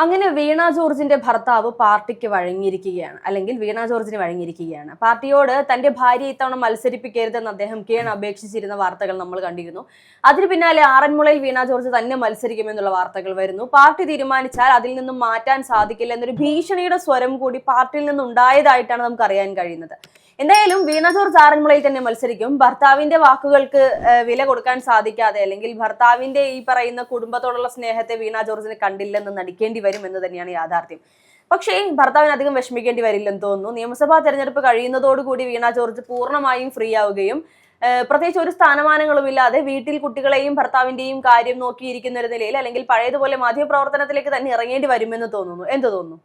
അങ്ങനെ വീണ ജോർജിന്റെ ഭർത്താവ് പാർട്ടിക്ക് വഴങ്ങിയിരിക്കുകയാണ്, അല്ലെങ്കിൽ വീണ ജോർജിന് വഴങ്ങിയിരിക്കുകയാണ്. പാർട്ടിയോട് തന്റെ ഭാര്യ ഇത്തവണ മത്സരിപ്പിക്കരുതെന്ന് അദ്ദേഹം അപേക്ഷിച്ചിരുന്ന വാർത്തകൾ നമ്മൾ കണ്ടിരുന്നു. അതിന് പിന്നാലെ ആറന്മുളയിൽ വീണ ജോർജ് തന്നെ മത്സരിക്കുമെന്നുള്ള വാർത്തകൾ വരുന്നു. പാർട്ടി തീരുമാനിച്ചാൽ അതിൽ നിന്നും മാറ്റാൻ സാധിക്കില്ല എന്നൊരു ഭീഷണിയുടെ സ്വരം കൂടി പാർട്ടിയിൽ നിന്നുണ്ടായതായിട്ടാണ് നമുക്ക് അറിയാൻ കഴിയുന്നത്. എന്തായാലും വീണ ജോർജ് ആറന്മുളയിൽ തന്നെ മത്സരിക്കും. ഭർത്താവിന്റെ വാക്കുകൾക്ക് വില കൊടുക്കാൻ സാധിക്കാതെ, അല്ലെങ്കിൽ ഭർത്താവിന്റെ ഈ പറയുന്ന കുടുംബത്തോടുള്ള സ്നേഹത്തെ വീണ ജോർജിന് കണ്ടില്ലെന്ന് നടിക്കേണ്ടി വരും എന്ന് തന്നെയാണ് യാഥാർത്ഥ്യം. പക്ഷേ ഭർത്താവിന് അധികം വിഷമിക്കേണ്ടി വരില്ലെന്ന് തോന്നുന്നു. നിയമസഭാ തെരഞ്ഞെടുപ്പ് കഴിയുന്നതോടുകൂടി വീണ ജോർജ് പൂർണ്ണമായും ഫ്രീ ആവുകയും പ്രത്യേകിച്ച് ഒരു സ്ഥാനമാനങ്ങളും ഇല്ലാതെ വീട്ടിൽ കുട്ടികളെയും ഭർത്താവിന്റെയും കാര്യം നോക്കിയിരിക്കുന്ന ഒരു നിലയിൽ, അല്ലെങ്കിൽ പഴയതുപോലെ മാധ്യമപ്രവർത്തനത്തിലേക്ക് തന്നെ ഇറങ്ങേണ്ടി വരുമെന്ന് തോന്നുന്നു. എന്ത് തോന്നുന്നു?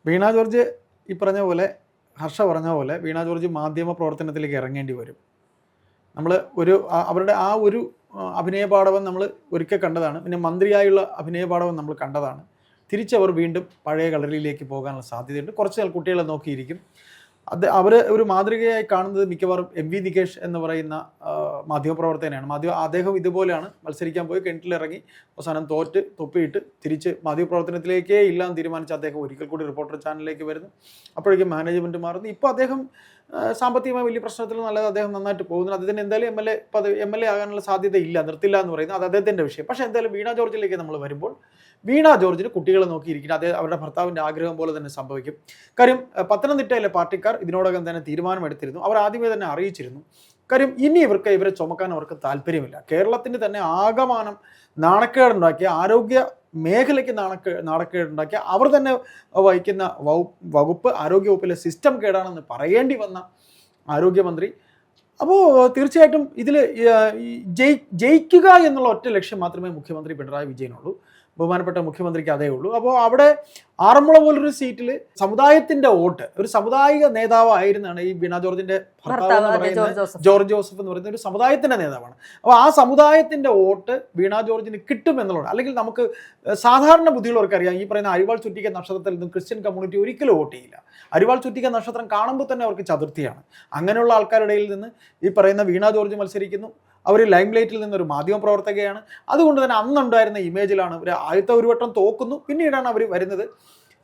വീണ ജോർജ് ഈ പറഞ്ഞ പോലെ, ഹർഷ പറഞ്ഞ പോലെ, വീണ ജോർജ് മാധ്യമ പ്രവർത്തനത്തിലേക്ക് ഇറങ്ങേണ്ടി വരും. നമ്മൾ അവരുടെ ആ ഒരു അഭിനയപാടവം നമ്മൾ ഒരിക്കൽ കണ്ടതാണ്. പിന്നെ മന്ത്രിയായുള്ള അഭിനയപാടവം നമ്മൾ കണ്ടതാണ്. തിരിച്ചവർ വീണ്ടും പഴയ കളരിയിലേക്ക് പോകാനുള്ള സാധ്യതയുണ്ട്. കുറച്ച് നാൾ കുട്ടികളെ നോക്കിയിരിക്കും. അവർ ഒരു മാതൃകയായി കാണുന്നത് മിക്കവാറും MV നികേഷ് എന്ന് പറയുന്ന മാധ്യമപ്രവർത്തകനാണ്. അദ്ദേഹം ഇതുപോലെയാണ് മത്സരിക്കാൻ പോയി, കിണറ്റിലിറങ്ങി അവസാനം തോറ്റ് തൊപ്പിയിട്ട് തിരിച്ച് മാധ്യമപ്രവർത്തനത്തിലേക്കേ ഇല്ലാന്ന് തീരുമാനിച്ച അദ്ദേഹം ഒരിക്കൽ കൂടി റിപ്പോർട്ടർ ചാനലിലേക്ക് വരുന്നു. അപ്പോഴേക്കും മാനേജ്മെൻറ്റ് മാറുന്നു. ഇപ്പോൾ അദ്ദേഹം സാമ്പത്തികമായ വലിയ പ്രശ്നത്തിൽ നല്ലത് അദ്ദേഹം നന്നായിട്ട് പോകുന്നു. അദ്ദേഹത്തിന് എന്തായാലും MLA ആകാനുള്ള സാധ്യത ഇല്ല, നിർത്തില്ല എന്ന് പറയുന്നത് അത് അദ്ദേഹത്തിൻ്റെ വിഷയം. പക്ഷേ എന്തായാലും വീണ ജോർജിലേക്ക് നമ്മൾ വരുമ്പോൾ, വീണ ജോർജിന് കുട്ടികളെ നോക്കിയിരിക്കുന്നത് അവരുടെ ഭർത്താവിൻ്റെ ആഗ്രഹം പോലെ തന്നെ സംഭവിക്കും. കാര്യം പത്തനംതിട്ടയിലെ പാർട്ടിക്കാർ ഇതിനോടകം തന്നെ തീരുമാനമെടുത്തിരുന്നു. അവർ ആദ്യമേ തന്നെ അറിയിച്ചിരുന്നു. കാര്യം ഇനി ഇവരെ ചുമക്കാൻ അവർക്ക് താല്പര്യമില്ല. കേരളത്തിന് തന്നെ ആകമാനം നാണക്കേടുണ്ടാക്കിയ, ആരോഗ്യ മേഖലയ്ക്ക് നാണക്കേടുണ്ടാക്കിയ, അവർ തന്നെ വഹിക്കുന്ന വകുപ്പ്, ആരോഗ്യവകുപ്പിലെ സിസ്റ്റം കേടാണെന്ന് പറയേണ്ടി വന്ന ആരോഗ്യമന്ത്രി. അപ്പോൾ തീർച്ചയായിട്ടും ഇതിൽ ജയിക്കുക എന്നുള്ള ഒറ്റ ലക്ഷ്യം മാത്രമേ മുഖ്യമന്ത്രി പിണറായി വിജയനുള്ളൂ. ബഹുമാനപ്പെട്ട മുഖ്യമന്ത്രിക്ക് അതേ ഉള്ളൂ. അപ്പോൾ അവിടെ ആറന്മുള പോലൊരു സീറ്റിൽ സമുദായത്തിന്റെ വോട്ട്, ഒരു സാമുദായിക നേതാവായിരുന്നാണ് ഈ വീണ ജോർജിന്റെ ഭർത്താവ് എന്ന് പറയുന്നത്, ജോർജ് ജോസഫ് എന്ന് പറയുന്ന ഒരു സമുദായത്തിന്റെ നേതാവാണ്. അപ്പോൾ ആ സമുദായത്തിന്റെ വോട്ട് വീണ ജോർജിന് കിട്ടും എന്നുള്ളത്. അല്ലെങ്കിൽ നമുക്ക് സാധാരണ ബുദ്ധിയുള്ളവർക്ക് അറിയാം, ഈ പറയുന്ന അരിവാൾ ചുറ്റിക്ക നക്ഷത്രത്തിൽ നിന്നും ക്രിസ്ത്യൻ കമ്മ്യൂണിറ്റി ഒരിക്കലും വോട്ട് ചെയ്യില്ല. അരിവാൾ ചുറ്റിക്ക നക്ഷത്രം കാണുമ്പോൾ തന്നെ അവർക്ക് ചതുർത്ഥിയാണ്. അങ്ങനെയുള്ള ആൾക്കാരുടെ ഇടയിൽ നിന്ന് ഈ പറയുന്ന വീണ ജോർജ് മത്സരിക്കുന്നു. അവർ ലൈം ലൈറ്റിൽ നിന്നൊരു മാധ്യമപ്രവർത്തകയാണ്. അതുകൊണ്ട് തന്നെ അന്നുണ്ടായിരുന്ന ഇമേജിലാണ് അവർ ആദ്യത്തെ ഒരു വട്ടം തോക്കുന്നു, പിന്നീടാണ് അവർ വരുന്നത്.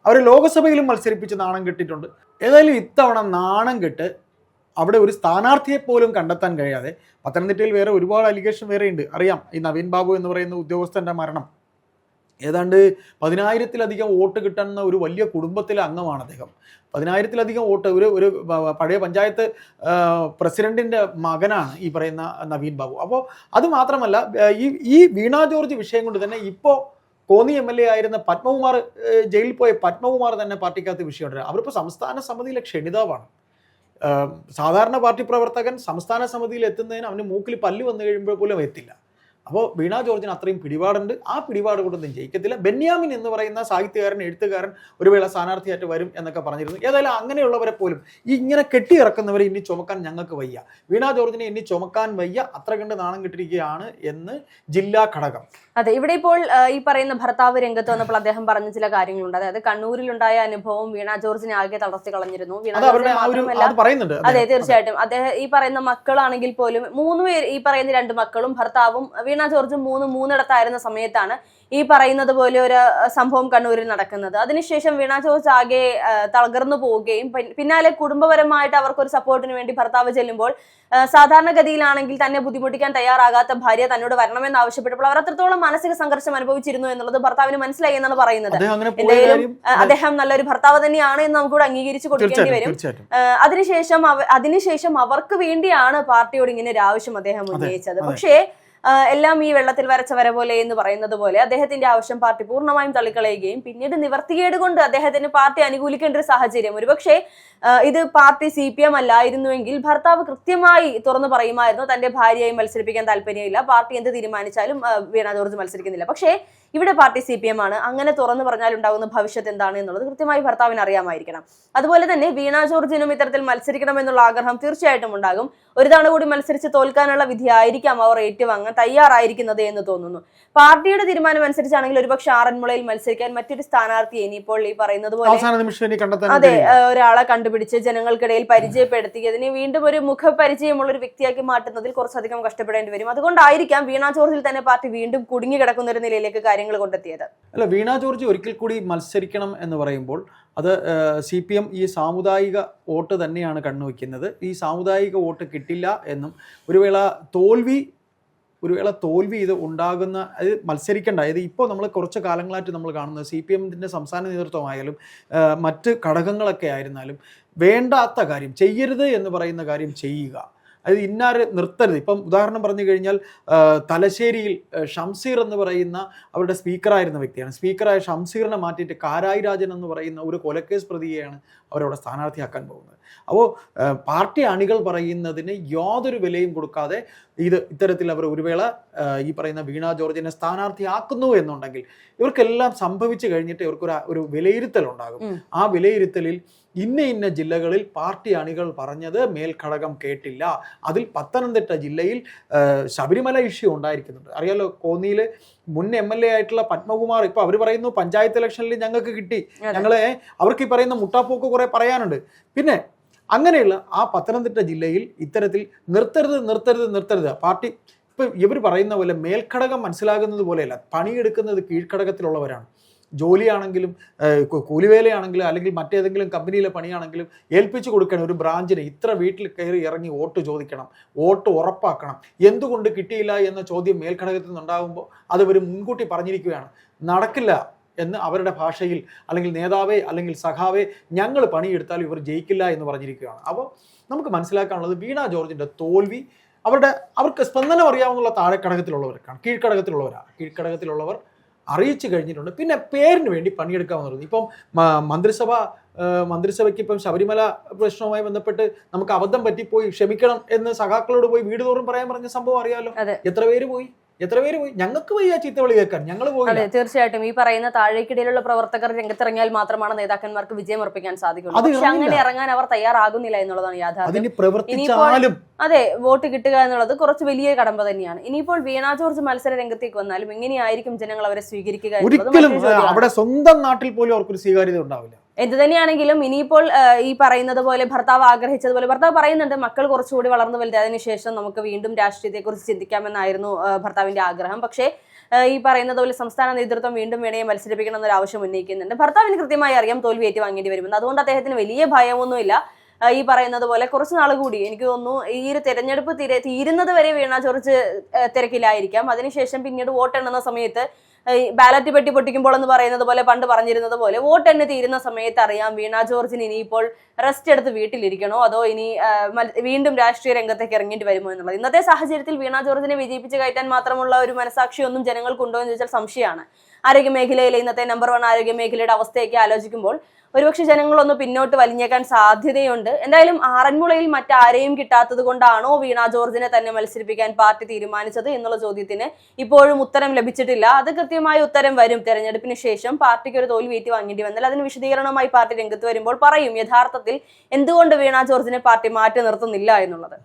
അവർ ലോകസഭയിലും മത്സരിപ്പിച്ച് നാണം കെട്ടിയിട്ടുണ്ട്. ഏതായാലും ഇത്തവണ നാണം കെട്ട് അവിടെ ഒരു സ്ഥാനാർത്ഥിയെ പോലും കണ്ടെത്താൻ കഴിയാതെ, പത്തനംതിട്ടയിൽ വേറെ ഒരുപാട് അലിഗേഷൻ വേറെ ഉണ്ട്, അറിയാം. ഈ നവീൻ ബാബു എന്ന് പറയുന്ന ഉദ്യോഗസ്ഥൻ്റെ മരണം, ഏതാണ്ട് 10,000-ലധികം വോട്ട് കിട്ടുന്ന ഒരു വലിയ കുടുംബത്തിലെ അംഗമാണ് അദ്ദേഹം. 10,000-ലധികം വോട്ട്, ഒരു പഴയ പഞ്ചായത്ത് പ്രസിഡന്റിന്റെ മകനാണ് ഈ പറയുന്ന നവീൻ ബാബു. അപ്പോൾ അത് മാത്രമല്ല, ഈ വീണ ജോർജ് വിഷയം കൊണ്ട് തന്നെ ഇപ്പോൾ കോന്നി MLA ആയിരുന്ന പത്മകുമാർ, ജയിലിൽ പോയ പത്മകുമാർ തന്നെ പാർട്ടിക്കകത്ത് വിഷയമുണ്ട്. അവരിപ്പോൾ സംസ്ഥാന സമിതിയിലെ ക്ഷണിതാവാണ്. സാധാരണ പാർട്ടി പ്രവർത്തകൻ സംസ്ഥാന സമിതിയിൽ എത്തുന്നതിന് അവന് മൂക്കിൽ പല്ല് വന്നു കഴിയുമ്പോൾ പോലും എത്തില്ല. അപ്പോൾ വീണ ജോർജിന് അത്രയും പിടിപാടുണ്ട്. ആ പിടിപാട് കൊണ്ടൊന്നും ജയിക്കത്തില്ല. ബെന്യാമിൻ എന്ന് പറയുന്ന സാഹിത്യകാരൻ, എഴുത്തുകാരൻ ഒരു വേള സ്ഥാനാർത്ഥിയായിട്ട് വരും എന്നൊക്കെ പറഞ്ഞിരുന്നു. ഏതായാലും അങ്ങനെയുള്ളവരെ പോലും ഇങ്ങനെ കെട്ടിയിറക്കുന്നവരെ ഇനി ചുമക്കാൻ ഞങ്ങൾക്ക് വയ്യ, വീണ ജോർജിനെ ഇനി ചുമക്കാൻ വയ്യ, അത്ര കണ്ട് നാണം കെട്ടിരിക്കുകയാണ് എന്ന് ജില്ലാ ഘടകം. അതെ, ഇവിടെ ഇപ്പോൾ ഈ പറയുന്ന ഭർത്താവ് രംഗത്ത് വന്നപ്പോൾ അദ്ദേഹം പറഞ്ഞ ചില കാര്യങ്ങളുണ്ട്. അതായത് കണ്ണൂരിലുണ്ടായ അനുഭവം വീണ ജോർജിനെ ആകെ തളർത്തി കളഞ്ഞിരുന്നു. അതെ, തീർച്ചയായിട്ടും. അദ്ദേഹം ഈ പറയുന്ന മക്കളാണെങ്കിൽ പോലും 3 പേര്, ഈ പറയുന്ന 2 മക്കളും ഭർത്താവും വീണ ജോർജും മൂന്നിടത്തായിരുന്ന സമയത്താണ് ഈ പറയുന്നത് പോലെ ഒരു സംഭവം കണ്ണൂരിൽ നടക്കുന്നത്. അതിനുശേഷം വീണ ജോർജ് ആകെ തളർന്നു പോവുകയും പിന്നാലെ കുടുംബപരമായിട്ട് അവർക്കൊരു സപ്പോർട്ടിന് വേണ്ടി ഭർത്താവ് ചെല്ലുമ്പോൾ, സാധാരണഗതിയിലാണെങ്കിൽ തന്നെ ബുദ്ധിമുട്ടിക്കാൻ തയ്യാറാകാത്ത ഭാര്യ തന്നോട് വരണമെന്ന് ആവശ്യപ്പെട്ടപ്പോൾ അവർ അത്രത്തോളം മാനസിക സംഘർഷം അനുഭവിച്ചിരുന്നു എന്നുള്ളത് ഭർത്താവിന് മനസ്സിലായി എന്നാണ് പറയുന്നത്. എന്തായാലും അദ്ദേഹം നല്ലൊരു ഭർത്താവ് തന്നെയാണ് എന്ന് നമുക്കൂടെ അംഗീകരിച്ചു കൊടുക്കേണ്ടി വരും. അതിനുശേഷം അവർക്ക് വേണ്ടിയാണ് പാർട്ടിയോട് ഇങ്ങനെ ഒരു ആവശ്യം അദ്ദേഹം ഉന്നയിച്ചത്. പക്ഷേ എല്ലാം ഈ വെള്ളത്തിൽ വരച്ച വര പോലെ എന്ന് പറയുന്നത് പോലെ അദ്ദേഹത്തിന്റെ ആവശ്യം പാർട്ടി പൂർണ്ണമായും തള്ളിക്കളയുകയും പിന്നീട് നിവർത്തികേട് കൊണ്ട് അദ്ദേഹത്തിന് പാർട്ടി അനുകൂലിക്കേണ്ട ഒരു സാഹചര്യം, ഒരുപക്ഷെ ഇത് പാർട്ടി CPM അല്ലായിരുന്നുവെങ്കിൽ ഭർത്താവ് കൃത്യമായി തുറന്നു പറയുമായിരുന്നു തന്റെ ഭാര്യയായി മത്സരിപ്പിക്കാൻ താല്പര്യമില്ല, പാർട്ടി എന്ത് തീരുമാനിച്ചാലും വീണ ജോർജ് മത്സരിക്കുന്നില്ല. പക്ഷേ ഇവിടെ പാർട്ടി CPM ആണ്. അങ്ങനെ തുറന്നു പറഞ്ഞാൽ ഉണ്ടാകുന്ന ഭവിഷ്യത്ത് എന്താണ് എന്നുള്ളത് കൃത്യമായി ഭർത്താവിന് അറിയാമായിരിക്കണം. അതുപോലെ തന്നെ വീണ ജോർജിനും ഇത്തരത്തിൽ മത്സരിക്കണമെന്നുള്ള ആഗ്രഹം തീർച്ചയായിട്ടും ഉണ്ടാകും. ഒരു തവണ കൂടി മത്സരിച്ച് തോൽക്കാനുള്ള വിധിയായിരിക്കാം അവർ ഏറ്റുവാങ്ങാൻ തയ്യാറായിരിക്കുന്നത് എന്ന് തോന്നുന്നു. പാർട്ടിയുടെ തീരുമാനം അനുസരിച്ചാണെങ്കിൽ ഒരുപക്ഷെ ആറന്മുളയിൽ മത്സരിക്കാൻ മറ്റൊരു സ്ഥാനാർത്ഥിയെ ഇനിയിപ്പോൾ ഈ പറയുന്നത് പോലെ അതെ ഒരാളെ കണ്ടുപിടിച്ച് ജനങ്ങൾക്കിടയിൽ പരിചയപ്പെടുത്തി അതിനെ വീണ്ടും ഒരു മുഖപരിചയമുള്ള ഒരു വ്യക്തിയാക്കി മാറ്റുന്നതിൽ കുറച്ചധികം കഷ്ടപ്പെടേണ്ടി വരും. അതുകൊണ്ടായിരിക്കാം വീണ ജോർജിൽ തന്നെ പാർട്ടി വീണ്ടും കുടുങ്ങി കിടക്കുന്ന ഒരു നിലയിലേക്ക് കാര്യങ്ങൾ ജനങ്ങൾ കൊണ്ടെത്തിയത്. അല്ല, വീണ ജോർജ് ഒരിക്കൽ കൂടി മത്സരിക്കണം എന്ന് പറയുമ്പോൾ അത് CPM ഈ സാമുദായിക വോട്ട് തന്നെയാണ് കണ്ണുവെക്കുന്നത്. ഈ സാമുദായിക വോട്ട് കിട്ടില്ല എന്നും ഒരു വേള തോൽവി ഇത് ഉണ്ടാകുന്ന, അത് മത്സരിക്കേണ്ട, അതായത് ഇപ്പോൾ നമ്മൾ കുറച്ച് കാലങ്ങളായിട്ട് നമ്മൾ കാണുന്നത് CPMൻ്റെ സംസ്ഥാന നേതൃത്വമായാലും മറ്റ് ഘടകങ്ങളൊക്കെ ആയിരുന്നാലും വേണ്ടാത്ത കാര്യം ചെയ്യരുത് എന്ന് പറയുന്ന കാര്യം ചെയ്യുക, അത് ഇന്നാര് നിർത്തരുത്. ഇപ്പം ഉദാഹരണം പറഞ്ഞു കഴിഞ്ഞാൽ തലശ്ശേരിയിൽ ഷംസീർ എന്ന് പറയുന്ന അവരുടെ സ്പീക്കറായിരുന്ന വ്യക്തിയാണ്. സ്പീക്കറായ ഷംസീറിനെ മാറ്റിയിട്ട് കാരായി രാജൻ എന്ന് പറയുന്ന ഒരു കൊലക്കേസ് പ്രതിയെയാണ് അവരവിടെ സ്ഥാനാർത്ഥിയാക്കാൻ പോകുന്നത്. അപ്പോൾ പാർട്ടി അണികൾ പറയുന്നതിന് യാതൊരു വിലയും കൊടുക്കാതെ ഇത്തരത്തിൽ അവർ ഒരു വേള ഈ പറയുന്ന വീണ ജോർജിനെ സ്ഥാനാർത്ഥിയാക്കുന്നു എന്നുണ്ടെങ്കിൽ ഇവർക്കെല്ലാം സംഭവിച്ചു കഴിഞ്ഞിട്ട് ഇവർക്കൊരു വിലയിരുത്തൽ ഉണ്ടാകും. ആ വിലയിരുത്തലിൽ ഇന്ന ജില്ലകളിൽ പാർട്ടി അണികൾ പറഞ്ഞത് മേൽഘടകം കേട്ടില്ല. അതിൽ പത്തനംതിട്ട ജില്ലയിൽ ശബരിമല ഇഷ്യൂ ഉണ്ടായിരിക്കുന്നുണ്ട്. അറിയാലോ, കോന്നിയിൽ മുൻ MLA ആയിട്ടുള്ള പത്മകുമാർ ഇപ്പോൾ അവർ പറയുന്നു പഞ്ചായത്ത് ഇലക്ഷനിൽ ഞങ്ങൾക്ക് കിട്ടി, അവർക്ക് ഈ പറയുന്ന മുട്ടാപ്പോക്ക് കുറെ പറയാനുണ്ട്. പിന്നെ അങ്ങനെയുള്ള ആ പത്തനംതിട്ട ജില്ലയിൽ ഇത്തരത്തിൽ നിർത്തരുത് പാർട്ടി ഇപ്പം ഇവർ പറയുന്ന പോലെ മേൽഘടകം മനസ്സിലാകുന്നത് പോലെയല്ല, പണിയെടുക്കുന്നത് കീഴ്ഘടകത്തിലുള്ളവരാണ്. ജോലിയാണെങ്കിലും കൂലിവേലയാണെങ്കിലും അല്ലെങ്കിൽ മറ്റേതെങ്കിലും കമ്പനിയിലെ പണിയാണെങ്കിലും ഏൽപ്പിച്ചു കൊടുക്കണം ഒരു ബ്രാഞ്ചിന്. ഇത്ര വീട്ടിൽ കയറി ഇറങ്ങി വോട്ട് ചോദിക്കണം, വോട്ട് ഉറപ്പാക്കണം. എന്തുകൊണ്ട് കിട്ടിയില്ല എന്ന ചോദ്യം മേൽഘടകത്തിൽ നിന്നുണ്ടാകുമ്പോൾ അത് ഇവർ മുൻകൂട്ടി പറഞ്ഞിരിക്കുകയാണ്. നടക്കില്ല എന്ന് അവരുടെ ഭാഷയിൽ, അല്ലെങ്കിൽ നേതാവേ അല്ലെങ്കിൽ സഖാവേ ഞങ്ങൾ പണിയെടുത്താൽ ഇവർ ജയിക്കില്ല എന്ന് പറഞ്ഞിരിക്കുകയാണ്. അപ്പോൾ നമുക്ക് മനസ്സിലാക്കാനുള്ളത് വീണ ജോർജിൻ്റെ തോൽവി അവർക്ക് സ്പന്ദനം അറിയാവുന്ന താഴെഘടകത്തിലുള്ളവർക്കാണ്, കീഴ്ഘടകത്തിലുള്ളവർ അറിയിച്ചു കഴിഞ്ഞിട്ടുണ്ട്. പിന്നെ പേരിന് വേണ്ടി പണിയെടുക്കാമെന്ന് പറഞ്ഞു. ഇപ്പം മന്ത്രിസഭയ്ക്ക് ഇപ്പം ശബരിമല പ്രശ്നവുമായി ബന്ധപ്പെട്ട് നമുക്ക് അബദ്ധം പറ്റിപ്പോയി, ക്ഷമിക്കണം എന്ന് സഖാക്കളോട് പോയി വീട് തോറും പറഞ്ഞ സംഭവം അറിയാലോ. എത്ര പേര് പോയി, ഞങ്ങൾക്ക് പോയി ആ ചീത്തവിളി കേൾക്കാൻ, ഞങ്ങൾ പോയി. അതെ, തീർച്ചയായിട്ടും ഈ പറയുന്ന താഴേക്കിടയിലുള്ള പ്രവർത്തകർ രംഗത്തിറങ്ങിയാൽ മാത്രമാണ് നേതാക്കന്മാർക്ക് വിജയം ഉറപ്പിക്കാൻ സാധിക്കുള്ളൂ. പക്ഷെ അങ്ങനെ ഇറങ്ങാൻ അവർ തയ്യാറാകുന്നില്ല എന്നുള്ളതാണ് യാഥാർത്ഥ്യം. അതെ, വോട്ട് കിട്ടുക എന്നുള്ളത് കുറച്ച് വലിയ കടമ്പ തന്നെയാണ്. ഇനിയിപ്പോൾ വീണ ജോർജ് മത്സര രംഗത്തേക്ക് വന്നാലും എങ്ങനെയായിരിക്കും ജനങ്ങൾ അവരെ സ്വീകരിക്കുക? ഒരിക്കലും അവിടെ സ്വന്തം നാട്ടിൽ പോലും അവർക്കൊരു സ്വീകാര്യത ഉണ്ടാവില്ല. എന്ത് തന്നെയാണെങ്കിലും ഇനിയിപ്പോൾ ഈ പറയുന്നത് പോലെ ഭർത്താവ് ആഗ്രഹിച്ചതുപോലെ ഭർത്താവ് പറയുന്നുണ്ട് മക്കൾ കുറച്ചുകൂടി വളർന്നു വലുതായതിനു ശേഷം നമുക്ക് വീണ്ടും രാഷ്ട്രീയത്തെക്കുറിച്ച് ചിന്തിക്കാമെന്നായിരുന്നു ഭർത്താവിന്റെ ആഗ്രഹം. പക്ഷേ ഈ പറയുന്നത് പോലെ സംസ്ഥാന നേതൃത്വം വീണ്ടും വേണയെ മത്സരിപ്പിക്കണം എന്നൊരു ആവശ്യം ഉന്നയിക്കുന്നുണ്ട്. ഭർത്താവിന് കൃത്യമായി അറിയാം തോൽവി ഏറ്റുവാങ്ങേണ്ടി വരുമെന്ന്. അതുകൊണ്ട് അദ്ദേഹത്തിന് വലിയ ഭയമൊന്നുമില്ല. ഈ പറയുന്നത് പോലെ കുറച്ച് നാൾ കൂടി എനിക്ക് തോന്നുന്നു ഈ ഒരു തെരഞ്ഞെടുപ്പ് തീരുന്നത് വരെ വീണ ജോർജ് തിരക്കിലായിരിക്കാം. അതിനുശേഷം പിന്നീട് വോട്ടെണ്ണുന്ന സമയത്ത് ബാലറ്റ് പെട്ടി പൊട്ടിക്കുമ്പോൾ എന്ന് പറയുന്നത് പോലെ പണ്ട് പറഞ്ഞിരുന്നത് പോലെ വോട്ടെണ്ണി തീരുന്ന സമയത്ത് അറിയാം വീണ ജോർജിന് ഇനിയിപ്പോൾ റെസ്റ്റ് എടുത്ത് വീട്ടിലിരിക്കണോ അതോ ഇനി വീണ്ടും രാഷ്ട്രീയ രംഗത്തേക്ക് ഇറങ്ങേണ്ടി വരുമോ എന്നുള്ളത്. ഇന്നത്തെ സാഹചര്യത്തിൽ വീണ ജോർജിനെ വിജയിപ്പിച്ച് കയറ്റാൻ മാത്രമുള്ള ഒരു മനസാക്ഷിയൊന്നും ജനങ്ങൾക്കുണ്ടോ എന്ന് ചോദിച്ചാൽ സംശയമാണ്. ആരോഗ്യ മേഖലയിലെ ഇന്നത്തെ നമ്പർ 1 ആരോഗ്യ മേഖലയുടെ അവസ്ഥയൊക്കെ ആലോചിക്കുമ്പോൾ ഒരുപക്ഷെ ജനങ്ങളൊന്ന് പിന്നോട്ട് വലിഞ്ഞേക്കാൻ സാധ്യതയുണ്ട്. എന്തായാലും ആറന്മുളയിൽ മറ്റാരെയും കിട്ടാത്തത് കൊണ്ടാണോ വീണ ജോർജിനെ തന്നെ മത്സരിപ്പിക്കാൻ പാർട്ടി തീരുമാനിച്ചത് എന്നുള്ള ചോദ്യത്തിന് ഇപ്പോഴും ഉത്തരം ലഭിച്ചിട്ടില്ല. അത് കൃത്യമായ ഉത്തരം വരും. തെരഞ്ഞെടുപ്പിന് ശേഷം പാർട്ടിക്ക് ഒരു തോൽവി ഏറ്റുവാങ്ങേണ്ടി വന്നാൽ അതിന് വിശദീകരണമായി പാർട്ടി രംഗത്ത് വരുമ്പോൾ പറയും യഥാർത്ഥത്തിൽ എന്തുകൊണ്ട് വീണ ജോർജിനെ പാർട്ടി മാറ്റി നിർത്തുന്നില്ല എന്നുള്ളത്.